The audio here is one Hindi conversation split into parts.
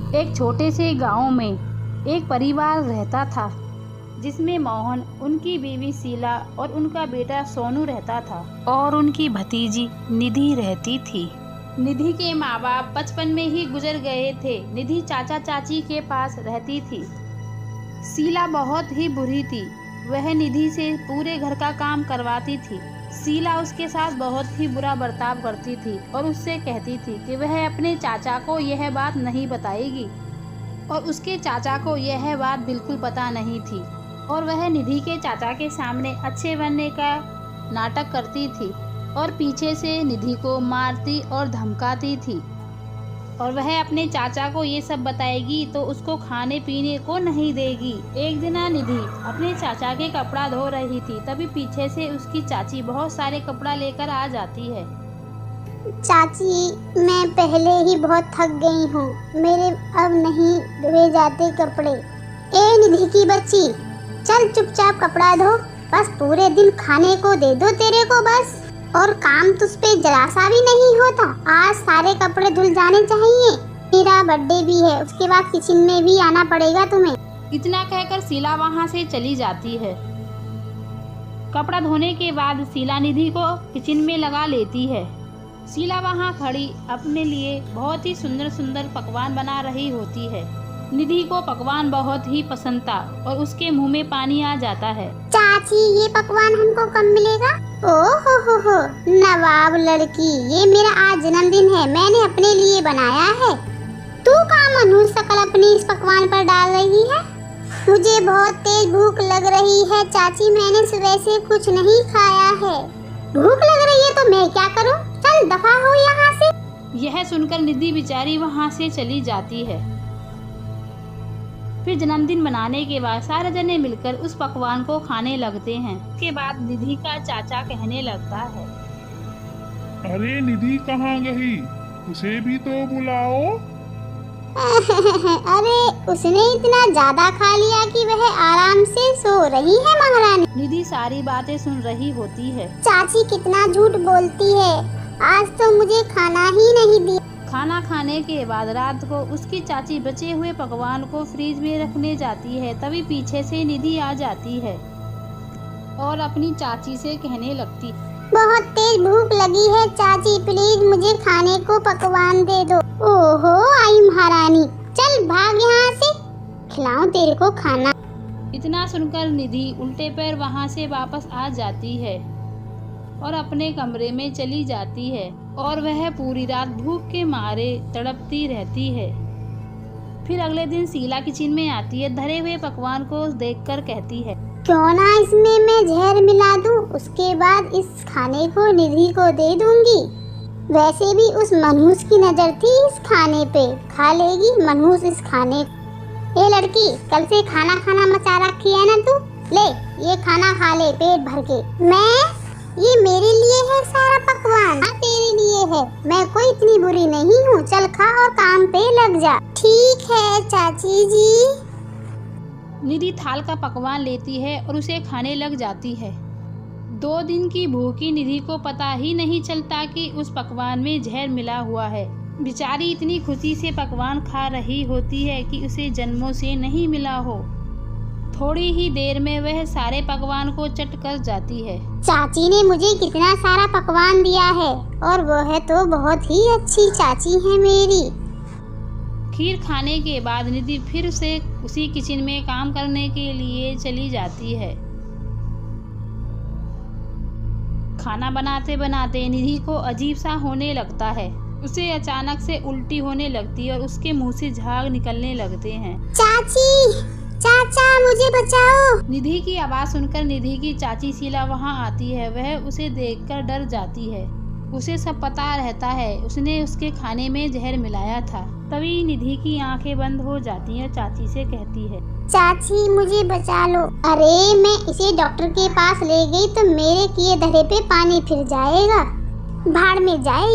एक छोटे से गांव में एक परिवार रहता था जिसमें मोहन, उनकी बीवी शीला और उनका बेटा सोनू रहता था और उनकी भतीजी निधि रहती थी। निधि के माँ बाप बचपन में ही गुजर गए थे। निधि चाचा चाची के पास रहती थी। शीला बहुत ही बुरी थी। वह निधि से पूरे घर का काम करवाती थी। शीला उसके साथ बहुत ही बुरा बर्ताव करती थी और उससे कहती थी कि वह अपने चाचा को यह बात नहीं बताएगी और उसके चाचा को यह बात बिल्कुल पता नहीं थी और वह निधि के चाचा के सामने अच्छे बनने का नाटक करती थी और पीछे से निधि को मारती और धमकाती थी और वह अपने चाचा को ये सब बताएगी तो उसको खाने पीने को नहीं देगी। एक दिन निधि अपने चाचा के कपड़ा धो रही थी, तभी पीछे से उसकी चाची बहुत सारे कपड़ा लेकर आ जाती है। चाची, मैं पहले ही बहुत थक गई हूँ, मेरे अब नहीं धोए जाते कपड़े। ए निधि की बच्ची, चल चुपचाप कपड़ा धो, बस पूरे दिन खाने को दे दो तेरे को बस, और काम तुझ पे जरा सा भी नहीं होता। आज सारे कपड़े धुल जाने चाहिए, मेरा बर्थडे भी है, उसके बाद किचन में भी आना पड़ेगा तुम्हें। इतना कहकर शीला वहाँ से चली जाती है। कपड़ा धोने के बाद शीला निधि को किचन में लगा लेती है। शीला वहाँ खड़ी अपने लिए बहुत ही सुंदर सुंदर पकवान बना रही होती है। निधि को पकवान बहुत ही पसंद था और उसके मुंह में पानी आ जाता है। चाची, ये पकवान हमको कब मिलेगा? ओह हो, नवाब लड़की, ये मेरा आज जन्मदिन है, मैंने अपने लिए बनाया है। तू कहाँ मनहूस शकल अपनी इस पकवान पर डाल रही है? मुझे बहुत तेज भूख लग रही है चाची, मैंने सुबह से कुछ नहीं खाया है। भूख लग रही है तो मैं क्या करूँ? चल दफा हो यहाँ से। यह सुनकर निधि बेचारी वहाँ से चली जाती है। फिर जन्मदिन मनाने के बाद सारे जने मिलकर उस पकवान को खाने लगते हैं। उसके बाद निधि का चाचा कहने लगता है, अरे निधि कहाँ गई? उसे भी तो बुलाओ। अरे उसने इतना ज्यादा खा लिया कि वह आराम से सो रही है महारानी। निधि सारी बातें सुन रही होती है। चाची कितना झूठ बोलती है, आज तो मुझे खाना ही नहीं दिया। खाना खाने के बाद रात को उसकी चाची बचे हुए पकवान को फ्रिज में रखने जाती है। तभी पीछे से निधि आ जाती है और अपनी चाची से कहने लगती, बहुत तेज भूख लगी है चाची, प्लीज मुझे खाने को पकवान दे दो। ओहो आई महारानी, चल भाग यहाँ से, खिलाऊं तेरे को खाना। इतना सुनकर निधि उल्टे पैर वहाँ से वापस आ जाती है और अपने कमरे में चली जाती है और वह पूरी रात भूख के मारे तड़पती रहती है। फिर अगले दिन शीला किचन में आती है। धरे हुए पकवान को देखकर कहती है, क्यों ना इसमें मैं जहर मिला दूं, उसके बाद इस खाने को निधि को दे दूंगी। वैसे भी उस मनहूस की नजर थी इस खाने पे, खा लेगी मनहूस इस खाने। ए लड़की, कल से खाना खाना मचा रखी है ना तू, ले ये खाना खा ले पेट भर के। ये मेरे लिए है सारा पकवान? हाँ तेरे लिए है, मैं कोई इतनी बुरी नहीं हूँ, चल खा और काम पे लग जा। ठीक है चाची जी। निधि थाल का पकवान लेती है और उसे खाने लग जाती है। 2 दिन की भूखी निधि को पता ही नहीं चलता कि उस पकवान में जहर मिला हुआ है। बेचारी इतनी खुशी से पकवान खा रही होती है कि उसे जन्मों से नहीं मिला हो। थोड़ी ही देर में वह सारे पकवान को चट कर जाती है। चाची ने मुझे कितना सारा पकवान दिया है और वह तो बहुत ही अच्छी चाची है मेरी। खीर खाने के बाद निधि फिर से उसी किचन में काम करने के लिए चली जाती है। खाना बनाते बनाते निधि को अजीब सा होने लगता है। उसे अचानक से उल्टी होने लगती है और उसके मुंह से झाग निकलने लगते हैं। चाची, चाचा मुझे बचाओ। निधि की आवाज सुनकर निधि की चाची शीला वहां आती है। वह उसे देखकर डर जाती है। उसे सब पता रहता है, उसने उसके खाने में जहर मिलाया था। तभी निधि की आंखें बंद हो जाती हैं। चाची से कहती है, चाची मुझे बचा लो। अरे मैं इसे डॉक्टर के पास ले गई तो मेरे किए धरे पे पानी फिर जाएगा। भाड़ में जाए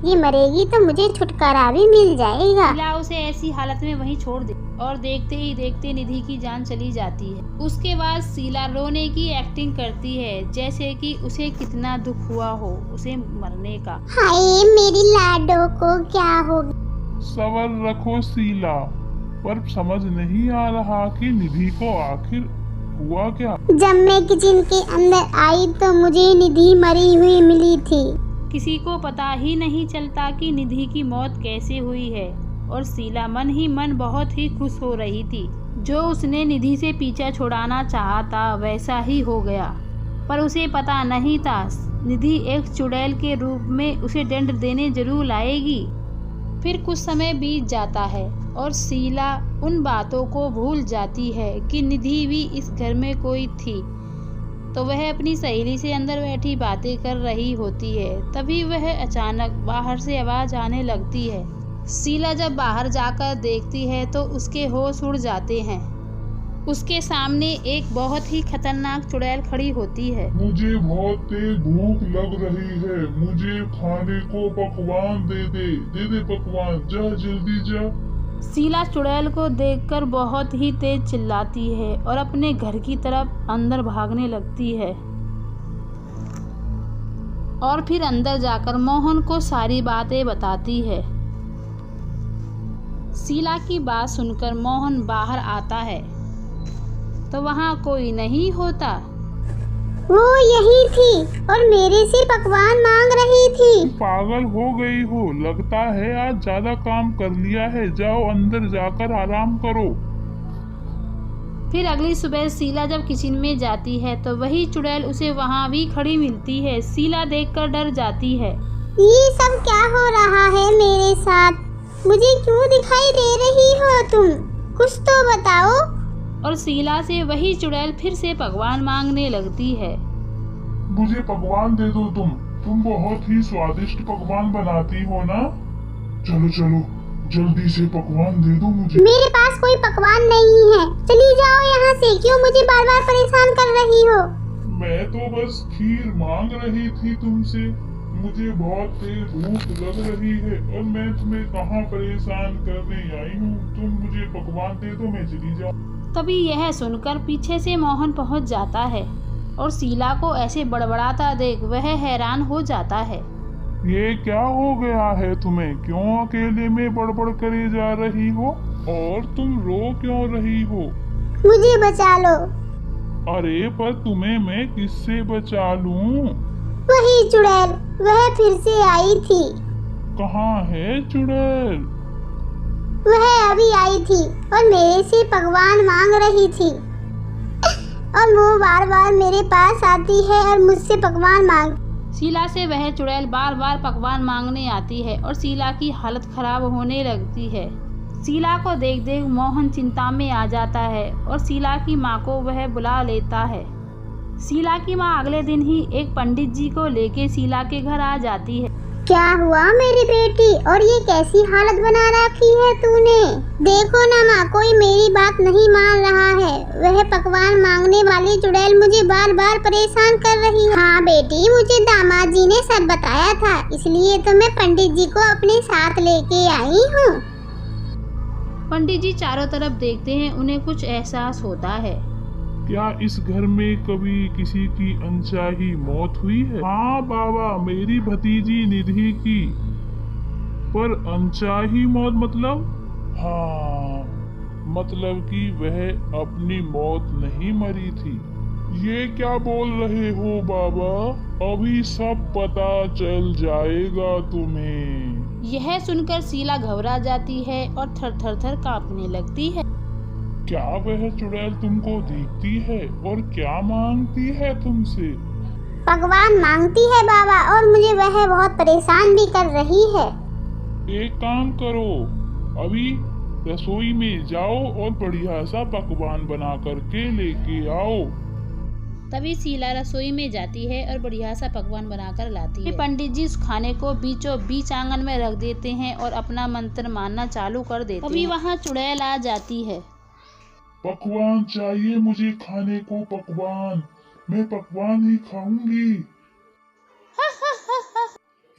ये मरेगी तो मुझे छुटकारा भी मिल जाएगा। शीला उसे ऐसी हालत में वहीं छोड़ दे और देखते ही देखते निधि की जान चली जाती है। उसके बाद शीला रोने की एक्टिंग करती है जैसे कि उसे कितना दुख हुआ हो उसे मरने का। हाय मेरी लाडो को क्या हो गया? सबर रखो शीला, पर समझ नहीं आ रहा कि निधि को आखिर हुआ क्या। जब मैं किचन के अंदर आई तो मुझे निधि मरी हुई मिली थी। किसी को पता ही नहीं चलता कि निधि की मौत कैसे हुई है, और शीला मन ही मन बहुत ही खुश हो रही थी। जो उसने निधि से पीछा छुड़ाना चाहा था वैसा ही हो गया, पर उसे पता नहीं था निधि एक चुड़ैल के रूप में उसे दंड देने जरूर लाएगी। फिर कुछ समय बीत जाता है और शीला उन बातों को भूल जाती है कि निधि भी इस घर में कोई थी। तो वह अपनी सहेली से अंदर बैठी बातें कर रही होती है। तभी वह अचानक बाहर से आवाज आने लगती है। शीला जब बाहर जाकर देखती है तो उसके होश उड़ जाते हैं। उसके सामने एक बहुत ही खतरनाक चुड़ैल खड़ी होती है। मुझे बहुत तेज भूख लग रही है, मुझे खाने को पकवान दे दे पकवान, जा जल्दी जा। शीला चुड़ैल को देखकर बहुत ही तेज चिल्लाती है और अपने घर की तरफ अंदर भागने लगती है। और फिर अंदर जाकर मोहन को सारी बातें बताती है। शीला की बात सुनकर मोहन बाहर आता है तो वहाँ कोई नहीं होता। वो यही थी और मेरे से पकवान मांग रही थी। पागल हो गई हो, लगता है आज ज्यादा काम कर लिया है, जाओ अंदर जाकर आराम करो। फिर अगली सुबह शीला जब किचन में जाती है तो वही चुड़ैल उसे वहाँ भी खड़ी मिलती है। शीला देखकर डर जाती है। ये सब क्या हो रहा है मेरे साथ? मुझे क्यों दिखाई दे रही हो तुम? कुछ तो बताओ। और शीला से वही चुड़ैल फिर से पकवान मांगने लगती है। मुझे पकवान दे दो, तुम बहुत ही स्वादिष्ट पकवान बनाती हो ना। चलो चलो जल्दी से पकवान दे दो मुझे। मेरे पास कोई पकवान नहीं है, चली जाओ यहाँ से। क्यों मुझे बार बार परेशान कर रही हो? मैं तो बस खीर मांग रही थी तुमसे। मुझे बहुत तेज भूख लग रही है और मैं तुम्हें कहाँ परेशान करने आई हूँ। तुम मुझे पकवान दे दो, मैं चली जाऊँ। तभी यह सुनकर पीछे से मोहन पहुंच जाता है और शीला को ऐसे बड़बड़ाता देख वह हैरान हो जाता है। ये क्या हो गया है तुम्हें? क्यों अकेले में बड़बड़ करे जा रही हो और तुम रो क्यों रही हो? मुझे बचा लो। अरे पर तुम्हें मैं किससे बचा लूं? वही चुड़ैल, वह फिर से आई थी। कहाँ है चुड़ैल? वह अभी आई थी और मेरे से पकवान मांग रही थी और वो बार बार मेरे पास आती है और मुझसे पकवान मांग। शीला से वह चुड़ैल बार बार पकवान मांगने आती है और शीला की हालत खराब होने लगती है। शीला को देख देख मोहन चिंता में आ जाता है और शीला की माँ को वह बुला लेता है। शीला की माँ अगले दिन ही एक पंडित जी को लेके शीला के घर आ जाती है। क्या हुआ मेरी बेटी, और ये कैसी हालत बना रखी है तूने? देखो ना माँ, कोई मेरी बात नहीं मान रहा है। वह पकवान मांगने वाली चुड़ैल मुझे बार बार परेशान कर रही है। हाँ बेटी, मुझे दामाद जी ने सब बताया था, इसलिए तो मैं पंडित जी को अपने साथ लेके आई हूँ। पंडित जी चारों तरफ देखते हैं, उन्हें कुछ एहसास होता है। क्या इस घर में कभी किसी की अनचाही मौत हुई है? हाँ बाबा, मेरी भतीजी निधि की। पर अनचाही मौत मतलब? हाँ, मतलब कि वह अपनी मौत नहीं मरी थी। ये क्या बोल रहे हो बाबा? अभी सब पता चल जाएगा तुम्हें। यह सुनकर शीला घबरा जाती है और थर थर थर कांपने लगती है। क्या वह चुड़ैल तुमको दिखती है और क्या मांगती है तुमसे? पकवान मांगती है बाबा, और मुझे वह बहुत परेशान भी कर रही है। एक काम करो, अभी रसोई में जाओ और बढ़िया सा पकवान बना करके लेके आओ। तभी शीला रसोई में जाती है और बढ़िया सा पकवान बनाकर लाती है। पंडित जी उस खाने को बीचों बीच आंगन में रख देते हैं और अपना मंत्र मानना चालू कर देते हैं। तभी वहाँ चुड़ैल आ जाती है। पकवान चाहिए मुझे खाने को, पकवान। मैं पकवान ही खाऊंगी।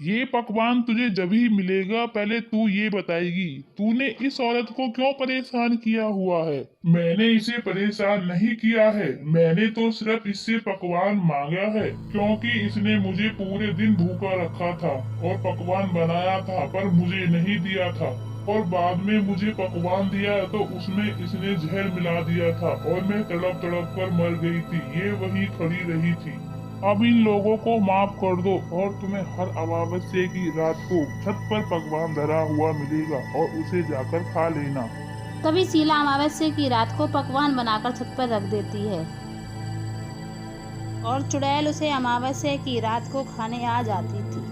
ये पकवान तुझे जब ही मिलेगा, पहले तू ये बताएगी तूने इस औरत को क्यों परेशान किया हुआ है? मैंने इसे परेशान नहीं किया है, मैंने तो सिर्फ इससे पकवान मांगा है, क्योंकि इसने मुझे पूरे दिन भूखा रखा था और पकवान बनाया था पर मुझे नहीं दिया था। और बाद में मुझे पकवान दिया तो उसमें इसने जहर मिला दिया था और मैं तड़प तड़प कर मर गई थी। ये वही खड़ी रही थी। अब इन लोगों को माफ कर दो और तुम्हें हर अमावस्या की रात को छत पर पकवान धरा हुआ मिलेगा और उसे जाकर खा लेना। तभी शीला अमावस्या की रात को पकवान बनाकर छत पर रख देती है और चुड़ैल उसे अमावस्या की रात को खाने आ जाती थी।